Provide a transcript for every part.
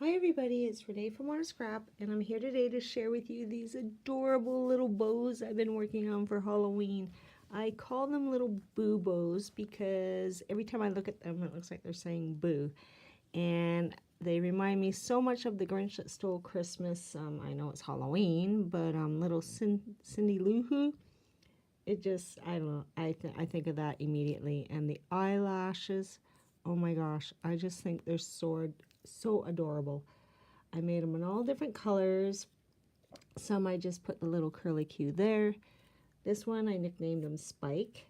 Hi everybody, it's Renee from Wanna Scrap, and I'm here today to share with you these adorable little bows I've been working on for Halloween. I call them little boo bows because every time I look at them it looks like they're saying boo. And they remind me so much of the Grinch that Stole Christmas. I know it's Halloween, but little Cindy LooWho, it just, I don't know, I think of that immediately. And the eyelashes, oh my gosh, I just think they're so adorable. I made them in all different colors. Some I just put the little curly Q there. This one I nicknamed him Spike.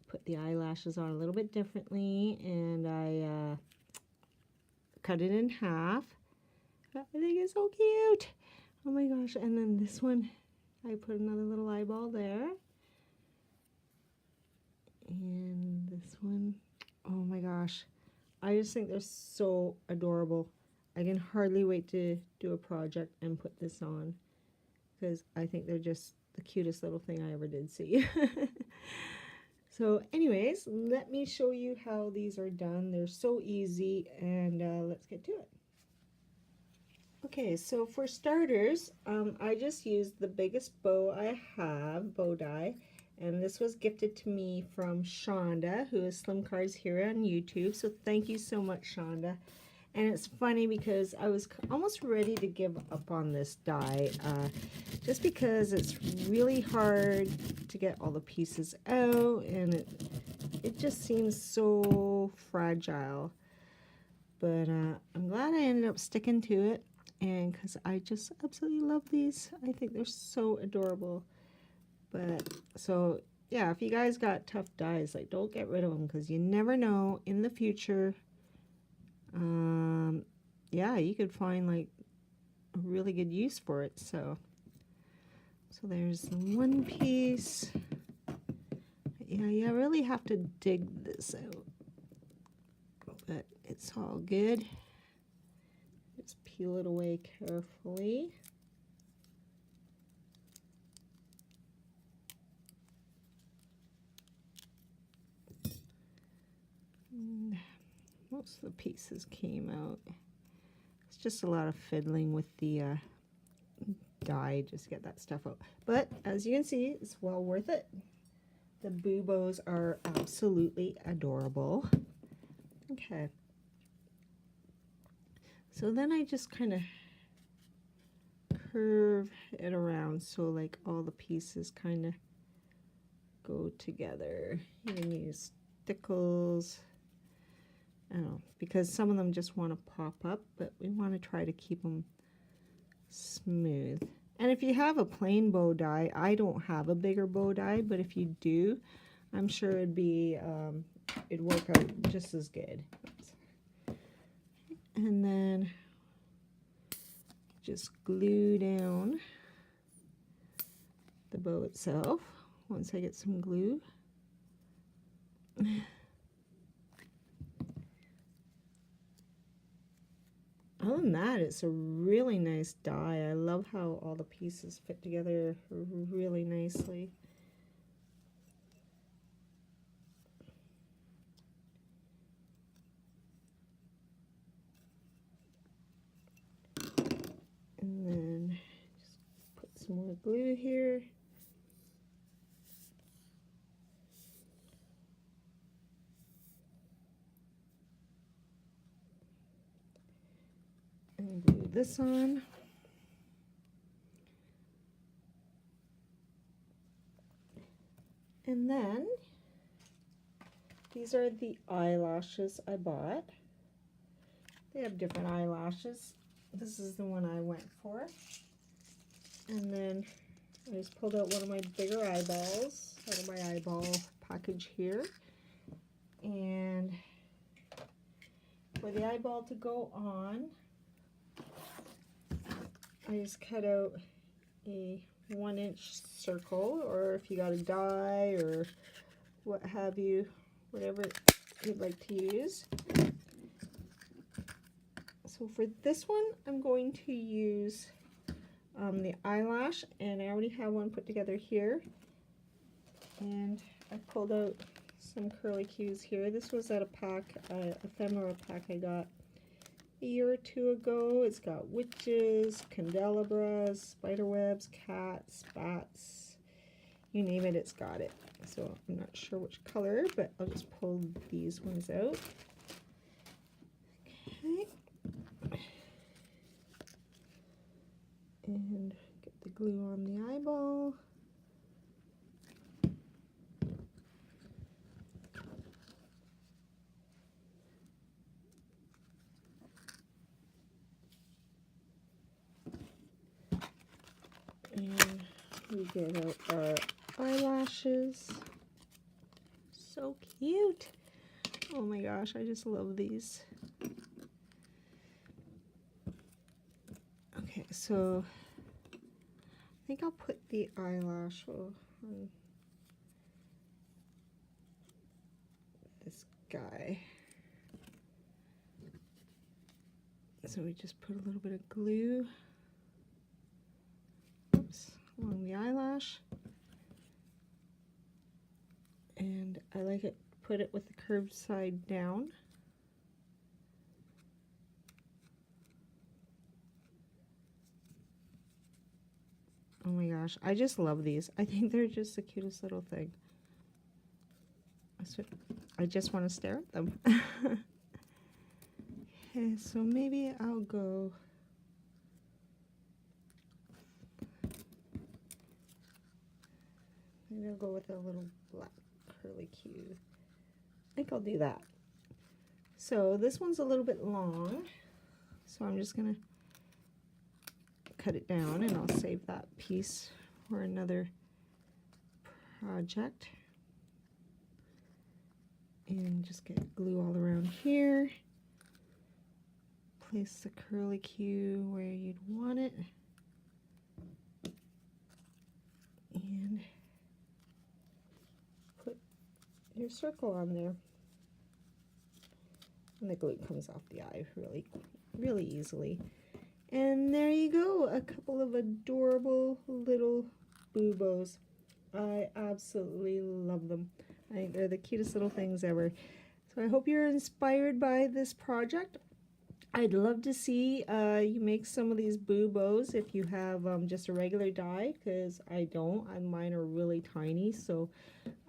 Put the eyelashes on a little bit differently, and I cut it in half. I think it's so cute. Oh my gosh. And then this one, I put another little eyeball there. And this one, oh my gosh. I just think they're so adorable. I can hardly wait to do a project and put this on because I think they're just the cutest little thing I ever did see. So anyways, let me show you how these are done. They're so easy, and let's get to it. Okay, so for starters, I just used the biggest bow I have, bow die, and this was gifted to me from Shonda, who is SLIMcards here on YouTube. So thank you so much, Shonda. And it's funny because I was almost ready to give up on this die, just because it's really hard to get all the pieces out, and it just seems so fragile. But I'm glad I ended up sticking to it, and because I just absolutely love these. I think they're so adorable. But so yeah, if you guys got tough dies, like, don't get rid of them, because you never know in the future. Yeah, you could find like a really good use for it. So there's one piece. Yeah, you really have to dig this out, but it's all good. Just peel it away carefully. And most of the pieces came out. It's just a lot of fiddling with the die just to get that stuff out. But as you can see, it's well worth it. The boo bows are absolutely adorable. Okay. So then I just kind of curve it around so like all the pieces kind of go together. You can use stickles. I don't know, because some of them just want to pop up, but we want to try to keep them smooth. And if you have a plain bow die, I don't have a bigger bow die, but if you do, I'm sure it'd work out just as good. And then just glue down the bow itself once I get some glue. Other than that, it's a really nice die. I love how all the pieces fit together really nicely. And then just put some more glue here. And glue this on. And then these are the eyelashes I bought. They have different eyelashes. This is the one I went for. And then I just pulled out one of my bigger eyeballs out of my eyeball package here. And for the eyeball to go on, I just cut out a 1-inch circle, or if you got a die or what have you, whatever you'd like to use. So for this one, I'm going to use the eyelash, and I already have one put together here. And I pulled out some curly cues here. This was at a pack, ephemera pack I got a year or two ago. It's got witches, candelabras, spider webs, cats, bats, you name it, it's got it. So I'm not sure which color, but I'll just pull these ones out. Okay. And get the glue on the eyeball. And we get out our eyelashes. So cute. Oh my gosh, I just love these. Okay, so I think I'll put the eyelash on this guy. So we just put a little bit of glue, oops, along the eyelash. And I like it, put it with the curved side down. Oh my gosh, I just love these. I think they're just the cutest little thing. I just want to stare at them. Okay, so maybe I'll go with a little black curly cue. I think I'll do that. So this one's a little bit long, so I'm just gonna cut it down and I'll save that piece for another project. And just get glue all around here. Place the curly cue where you'd want it. And put your circle on there. And the glue comes off the eye really easily. And there you go, a couple of adorable little boo bows. I absolutely love them. I think they're the cutest little things ever. So I hope you're inspired by this project. I'd love to see you make some of these boo bows if you have just a regular die, because I don't. Mine are really tiny, so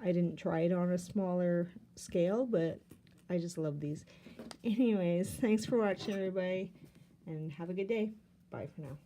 I didn't try it on a smaller scale, but I just love these. Anyways, thanks for watching, everybody, and have a good day. Bye for now.